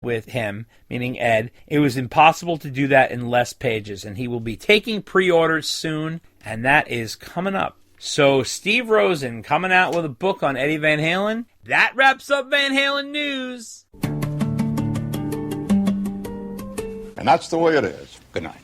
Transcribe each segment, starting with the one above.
with him, meaning Ed. It was impossible to do that in less pages, and he will be taking pre-orders soon, and that is coming up. So Steve Rosen coming out with a book on Eddie Van Halen. That wraps up Van Halen news. And that's the way it is. Good night.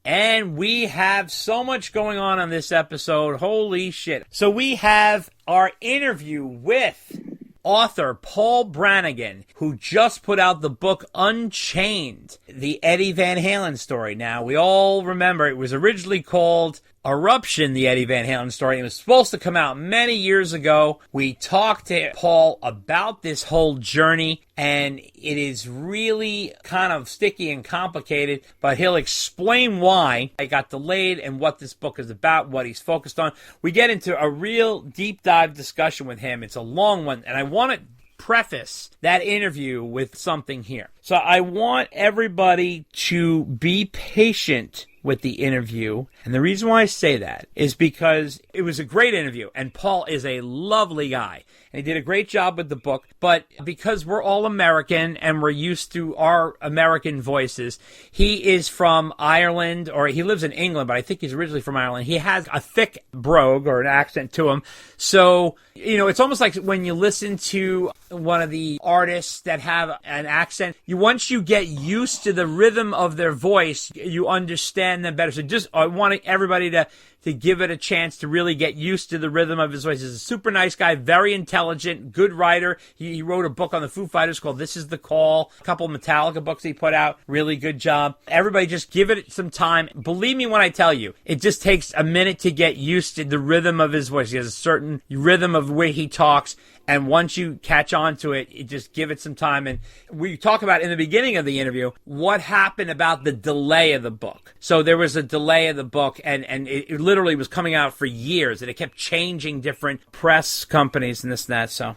And we have so much going on this episode. Holy shit. So we have our interview with author Paul Brannigan, who just put out the book Unchained, the Eddie Van Halen story. Now, we all remember it was originally called Eruption, the Eddie Van Halen story. It was supposed to come out many years ago. We talked to Paul about this whole journey, and it is really kind of sticky and complicated, but he'll explain why it got delayed and what this book is about, what he's focused on. We get into a real deep dive discussion with him. It's a long one, and I want to preface that interview with something here. So I want everybody to be patient with the interview. And the reason why I say that is because it was a great interview, and Paul is a lovely guy. And he did a great job with the book, but because we're all American and we're used to our American voices, he is from Ireland, or he lives in England, but I think he's originally from Ireland. He has a thick brogue or an accent to him. So, you know, it's almost like when you listen to one of the artists that have an accent, once you get used to the rhythm of their voice, you understand them better. So just, I want everybody to give it a chance to really get used to the rhythm of his voice. He's a super nice guy, very intelligent, good writer. He wrote a book on the Foo Fighters called This Is the Call. A couple of Metallica books he put out. Really good job. Everybody just give it some time. Believe me when I tell you, it just takes a minute to get used to the rhythm of his voice. He has a certain rhythm of the way he talks. And once you catch on to it, you just give it some time. And we talk about in the beginning of the interview what happened about the delay of the book. So there was a delay of the book, and it literally was coming out for years, and it kept changing different press companies and this and that. So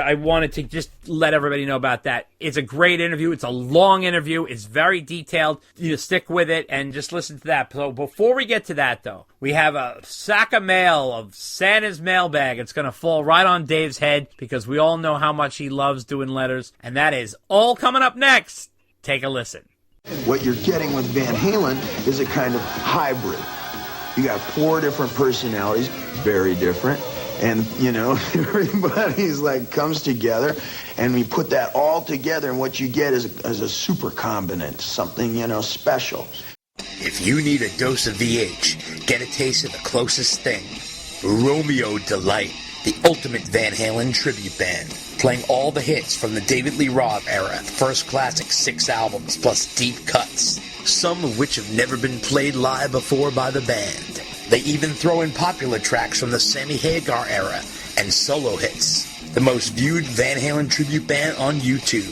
I wanted to just let everybody know about that. It's a great interview. It's a long interview. It's very detailed. You stick with it and just listen to that. So before we get to that, though, we have a sack of mail of Santa's mailbag. It's going to fall right on Dave's head because we all know how much he loves doing letters. And that is all coming up next. Take a listen. What you're getting with Van Halen is a kind of hybrid. You got 4 different personalities, very different. And, you know, everybody's like comes together, and we put that all together, and what you get is a super combinant, something, you know, special. If you need a dose of VH, get a taste of the closest thing. Romeo Delight, the ultimate Van Halen tribute band, playing all the hits from the David Lee Roth era, first classic 6 albums, plus deep cuts, some of which have never been played live before by the band. They even throw in popular tracks from the Sammy Hagar era and solo hits. The most viewed Van Halen tribute band on YouTube,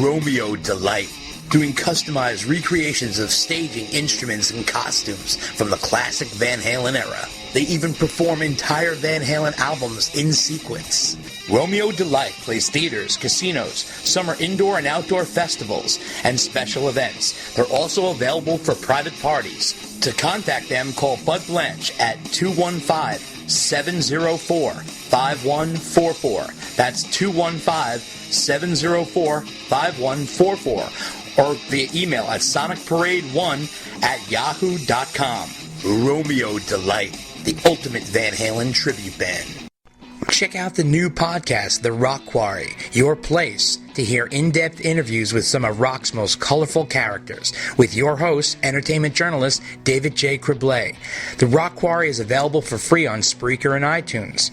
Romeo Delight, doing customized recreations of staging, instruments, and costumes from the classic Van Halen era. They even perform entire Van Halen albums in sequence. Romeo Delight plays theaters, casinos, summer indoor and outdoor festivals, and special events. They're also available for private parties. To contact them, call Bud Blanche at 215-704-5144. That's 215-704-5144. Or via email at sonicparade1@yahoo.com. Romeo Delight, the ultimate Van Halen tribute band. Check out the new podcast, The Rock Quarry, your place to hear in-depth interviews with some of rock's most colorful characters, with your host, entertainment journalist David J. Criblay. The Rock Quarry is available for free on Spreaker and iTunes.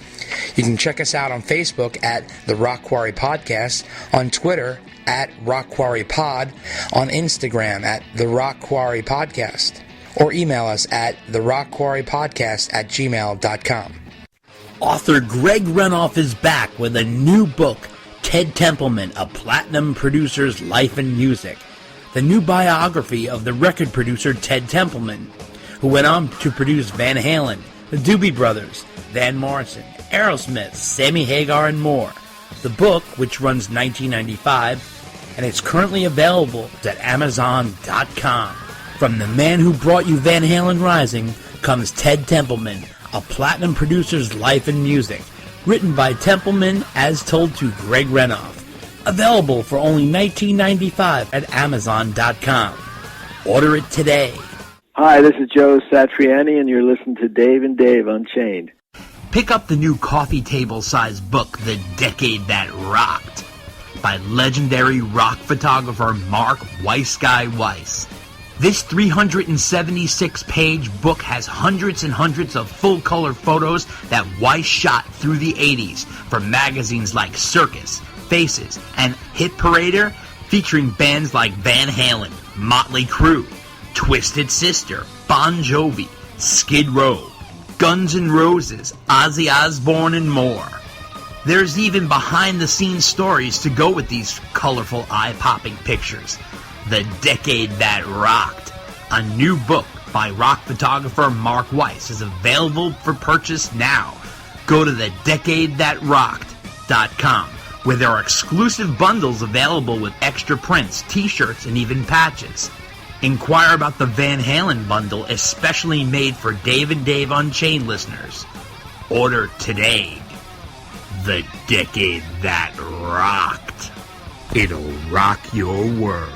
You can check us out on Facebook at The Rock Quarry Podcast, on Twitter at Rock Quarry Pod, on Instagram at The Rock Quarry Podcast, or email us at therockquarrypodcast@gmail.com. Author Greg Renoff is back with a new book, Ted Templeman, A Platinum Producer's Life and Music. The new biography of the record producer Ted Templeman, who went on to produce Van Halen, the Doobie Brothers, Van Morrison, Aerosmith, Sammy Hagar, and more. The book, which runs $19.95, and it's currently available at Amazon.com. From the man who brought you Van Halen Rising comes Ted Templeman, A Platinum Producer's Life and Music, written by Templeman as told to Greg Renoff. Available for only $19.95 at Amazon.com. Order it today. Hi, this is Joe Satriani, and you're listening to Dave and Dave Unchained. Pick up the new coffee table-sized book, The Decade That Rocked, by legendary rock photographer Mark Weiss. This 376-page book has hundreds and hundreds of full-color photos that Weiss shot through the 80s for magazines like Circus, Faces, and Hit Parader, featuring bands like Van Halen, Motley Crue, Twisted Sister, Bon Jovi, Skid Row, Guns N' Roses, Ozzy Osbourne, and more. There's even behind-the-scenes stories to go with these colorful, eye-popping pictures. The Decade That Rocked, a new book by rock photographer Mark Weiss, is available for purchase now. Go to thedecadethatrocked.com, where there are exclusive bundles available with extra prints, t-shirts, and even patches. Inquire about the Van Halen bundle, especially made for Dave and Dave Unchained listeners. Order today. The Decade That Rocked. It'll rock your world.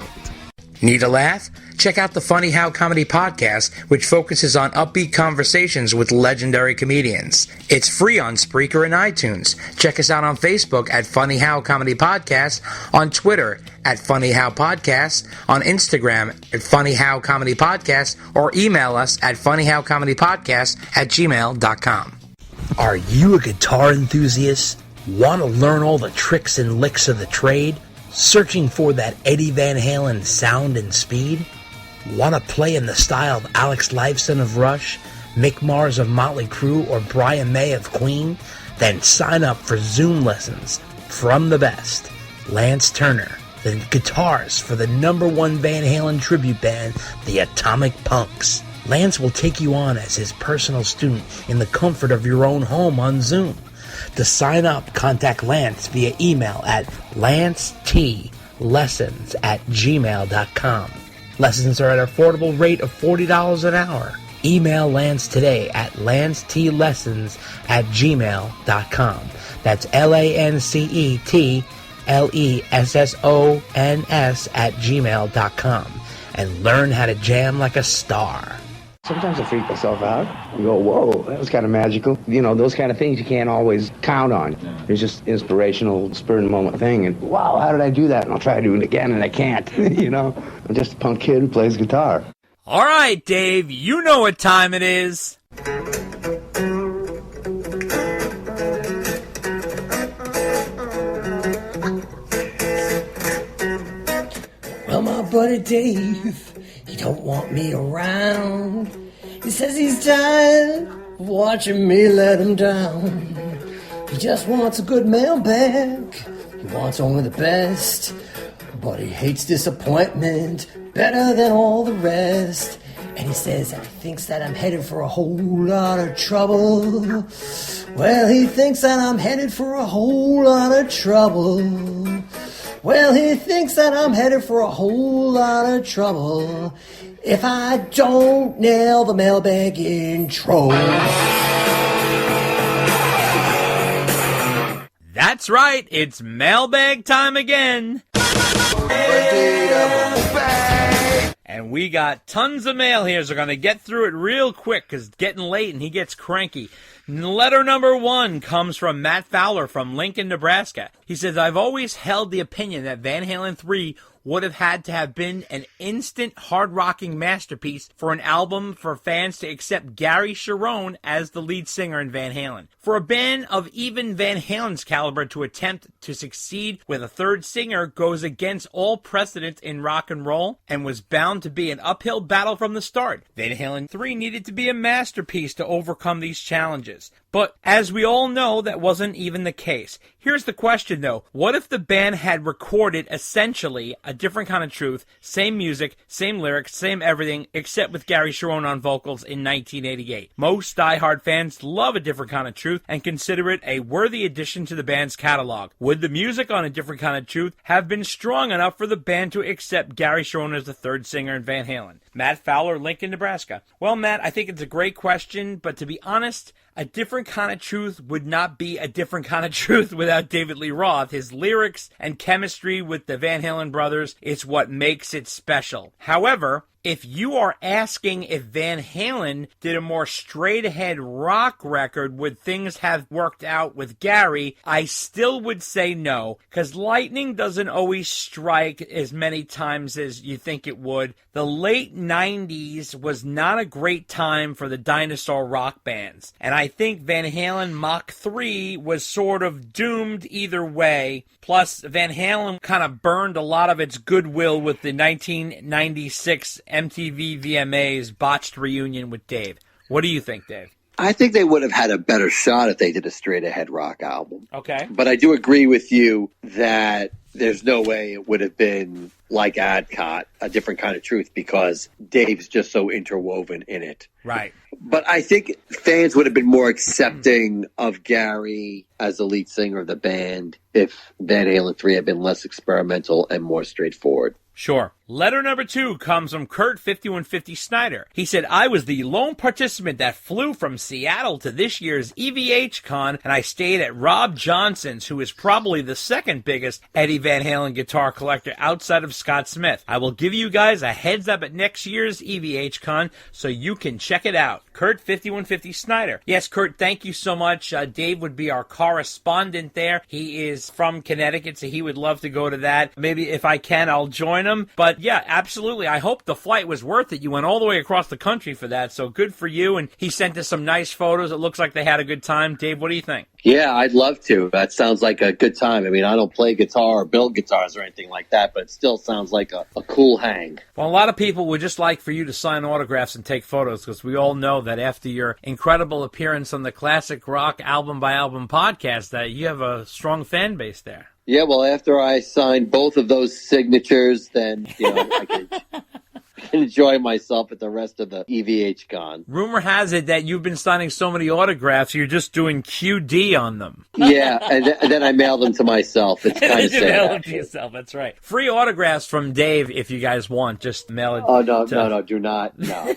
Need a laugh? Check out the Funny How Comedy Podcast, which focuses on upbeat conversations with legendary comedians. It's free on Spreaker and iTunes. Check us out on Facebook at Funny How Comedy Podcast, on Twitter at Funny How Podcast, on Instagram at Funny How Comedy Podcast, or email us at funnyhowcomedypodcast@gmail.com. Are you a guitar enthusiast? Want to learn all the tricks and licks of the trade? Searching for that Eddie Van Halen sound and speed? Want to play in the style of Alex Lifeson of Rush, Mick Mars of Motley Crue, or Brian May of Queen? Then sign up for Zoom lessons from the best, Lance Turner, the guitars for the #1 Van Halen tribute band, the Atomic Punks. Lance will take you on as his personal student in the comfort of your own home on Zoom. To sign up, contact Lance via email at lancetLessons@gmail.com. Lessons are at an affordable rate of $40 an hour. Email Lance today at lancetLessons@gmail.com. That's LANCETLESSONS@gmail.com. And learn how to jam like a star. Sometimes I freak myself out. You go, whoa, that was kind of magical. You know, those kind of things you can't always count on. It's just inspirational, spur-of-the-moment thing. And, wow, how did I do that? And I'll try to do it again, and I can't. You know, I'm just a punk kid who plays guitar. All right, Dave, you know what time it is. Well, my buddy Dave, he don't want me around. He says he's tired of watching me let him down. He just wants a good mailbag. He wants only the best. But he hates disappointment better than all the rest. And he says that he thinks that I'm headed for a whole lot of trouble. Well, he thinks that I'm headed for a whole lot of trouble. Well, he thinks that I'm headed for a whole lot of trouble if I don't nail the mailbag intro. That's right, it's mailbag time again. And we got tons of mail here, so we're going to get through it real quick because it's getting late and he gets cranky. Letter number 1 comes from Matt Fowler from Lincoln, Nebraska. He says, I've always held the opinion that Van Halen 3 would have had to have been an instant hard-rocking masterpiece for an album for fans to accept Gary Cherone as the lead singer in Van Halen. For a band of even Van Halen's caliber to attempt to succeed with a third singer goes against all precedent in rock and roll and was bound to be an uphill battle from the start. Van Halen 3 needed to be a masterpiece to overcome these challenges. But as we all know, that wasn't even the case. Here's the question, though. What if the band had recorded essentially a different kind of truth, same music, same lyrics, same everything, except with Gary Cherone on vocals in 1988? Most diehard fans love A Different Kind of Truth and consider it a worthy addition to the band's catalog. Would the music on A Different Kind of Truth have been strong enough for the band to accept Gary Cherone as the third singer in Van Halen? Matt Fowler, Lincoln, Nebraska. Well, Matt, I think it's a great question, but to be honest, A Different Kind of Truth would not be A Different Kind of Truth without David Lee Roth. His lyrics and chemistry with the Van Halen brothers is what makes it special. However, if you are asking if Van Halen did a more straight-ahead rock record, would things have worked out with Gary, I still would say no, because lightning doesn't always strike as many times as you think it would. The late 90s was not a great time for the dinosaur rock bands, and I think Van Halen Mach 3 was sort of doomed either way. Plus, Van Halen kind of burned a lot of its goodwill with the 1996 MTV VMA's botched reunion with Dave. What do you think, Dave? I think they would have had a better shot if they did a straight-ahead rock album. Okay. But I do agree with you that there's no way it would have been like Adcot, A Different Kind of Truth, because Dave's just so interwoven in it. Right. But I think fans would have been more accepting of Gary as the lead singer of the band if Van Halen 3 had been less experimental and more straightforward. Sure. Letter number 2 comes from Kurt 5150 Snyder. He said, I was the lone participant that flew from Seattle to this year's EVH Con, and I stayed at Rob Johnson's, who is probably the second biggest Eddie Van Halen guitar collector outside of Scott Smith. I will give you guys a heads up at next year's EVH Con so you can check it out. Kurt 5150 Snyder. Yes, Kurt, thank you so much. Dave would be our correspondent there. He is from Connecticut, so he would love to go to that. Maybe if I can, I'll join him. But yeah, absolutely. I hope the flight was worth it. You went all the way across the country for that, so good for you. And he sent us some nice photos. It looks like they had a good time. Dave, what do you think? Yeah, I'd love to. That sounds like a good time. I mean, I don't play guitar or build guitars or anything like that, but it still sounds like a cool hang. Well, a lot of people would just like for you to sign autographs and take photos, because we all know that after your incredible appearance on the Classic Rock Album by Album podcast, that you have a strong fan base there. Yeah, well, after I sign both of those signatures, then I can enjoy myself at the rest of the EVH Con. Rumor has it that you've been signing so many autographs, you're just doing QD on them. Yeah, and then I mail them to myself. It's kind of sad. Mail them to yourself, that's right. Free autographs from Dave if you guys want. Just mail it. Oh, no, do not. No,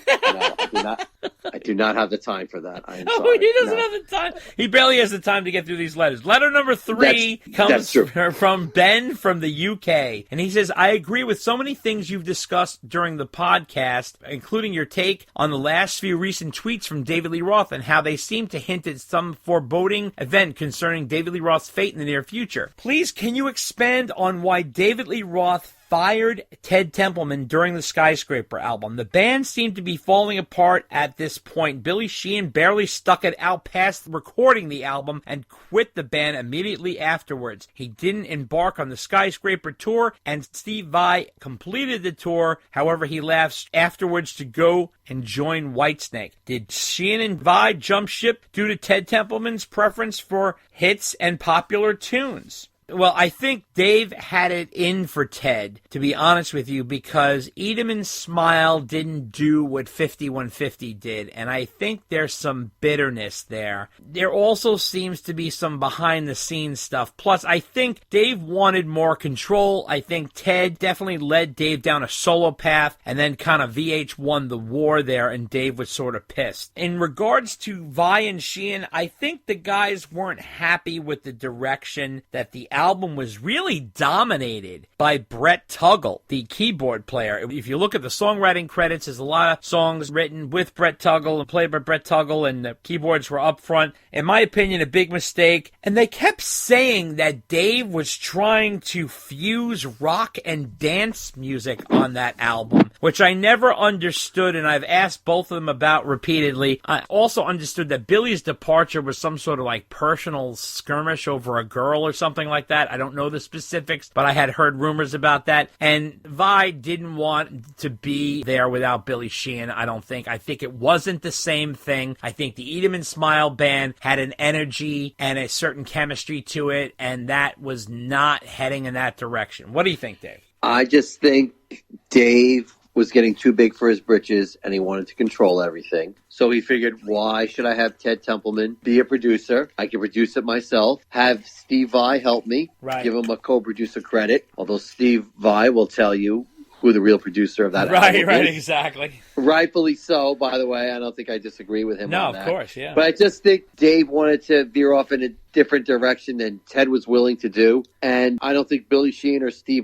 I do not have the time for that. I am sorry. He doesn't have the time. He barely has the time to get through these letters. Letter number 3 comes from Ben from the UK. And he says, I agree with so many things you've discussed during the podcast, including your take on the last few recent tweets from David Lee Roth and how they seem to hint at some foreboding event concerning David Lee Roth's fate in the near future. Please, can you expand on why David Lee Roth fired Ted Templeman during the Skyscraper album? The band seemed to be falling apart at this point. Billy Sheehan barely stuck it out past recording the album and quit the band immediately afterwards. He didn't embark on the Skyscraper tour, and Steve Vai completed the tour. However, he left afterwards to go and join Whitesnake. Did Sheehan and Vai jump ship due to Ted Templeman's preference for hits and popular tunes? Well, I think Dave had it in for Ted, to be honest with you, because Eat 'Em and Smile didn't do what 5150 did, and I think there's some bitterness there. There also seems to be some behind-the-scenes stuff. Plus, I think Dave wanted more control. I think Ted definitely led Dave down a solo path, and then kind of VH won the war there, and Dave was sort of pissed. In regards to Vai and Sheehan, I think the guys weren't happy with the direction that the album was really dominated by Brett Tuggle, the keyboard player. If you look at the songwriting credits, there's a lot of songs written with Brett Tuggle and played by Brett Tuggle, and the keyboards were up front. In my opinion, a big mistake. And they kept saying that Dave was trying to fuse rock and dance music on that album, which I never understood, and I've asked both of them about repeatedly. I also understood that Billy's departure was some sort of like personal skirmish over a girl or something like that. I don't know the specifics, but I had heard rumors about that. And Vai didn't want to be there without Billy Sheehan, I don't think. I think it wasn't the same thing. I think the Eat 'Em and Smile band had an energy and a certain chemistry to it, and that was not heading in that direction. What do you think, Dave? I just think Dave was getting too big for his britches, and he wanted to control everything. So he figured, why should I have Ted Templeman be a producer? I can produce it myself. Have Steve Vai help me. Right. Give him a co-producer credit. Although Steve Vai will tell you who the real producer of that album is. Right, exactly. Rightfully so, by the way. I don't think I disagree with him No, on that. of course, yeah. But I just think Dave wanted to veer off in a different direction than Ted was willing to do. And I don't think Billy Sheehan or Steve